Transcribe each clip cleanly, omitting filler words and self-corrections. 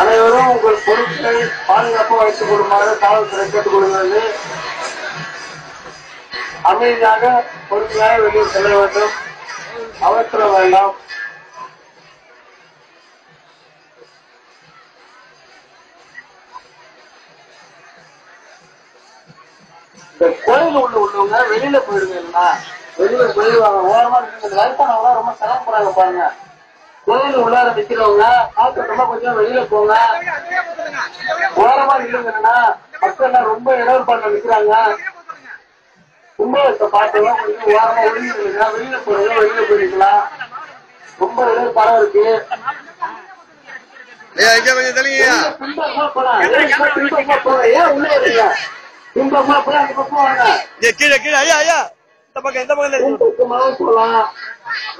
அனைவரும் உங்கள் பொருட்களை பாதுகாப்பாக வைத்துக் கொள்ளுமாறு காவல்துறை கேட்டுக் கொள்கிறது. அமைதியாக பொறுமையாக வெளியே செல்ல வேண்டும், அவசர வேண்டாம். இந்த கோயில் உள்ளவங்க வெளியில போயிடுங்க, வெளியில போயிடுவாங்க. ஓரமா வயசானவங்க ரொம்ப சிரமப்படுறாங்க பாருங்க. கோயில் உள்ளார நிக்கிறவங்க காத்தோட்டமா கொஞ்சம் வெளியில போங்க, ஓரமா நில்லுங்கன்னா மக்கள் ரொம்ப இடர்பாடுல நிக்கிறாங்க. கும்பகத்தை பார்த்தவங்க கொஞ்சம் ஓரமா ஒழுங்கிருங்க, வெளியில போறீங்க வெளியில போயிருக்கலாம். ரொம்ப இடர்பாடா இருக்கு. பின்பக்கமா போலாம், ஏன் உள்ள வரீங்க? பின்பக்கமா போய் அந்த பக்கம் வாங்க. கீழே கீழே ஐயா ஐயா இந்த பக்கம் எந்த பக்கம் பின்பக்கமாவும் போலாம்.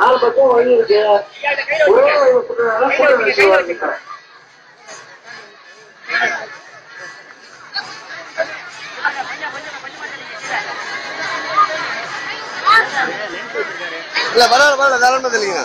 4 பக்கம் வழி இருக்கு. ஒரே வழி இல்ல பரவாயில்ல பரவாயில்ல தாராளமா தெரியல.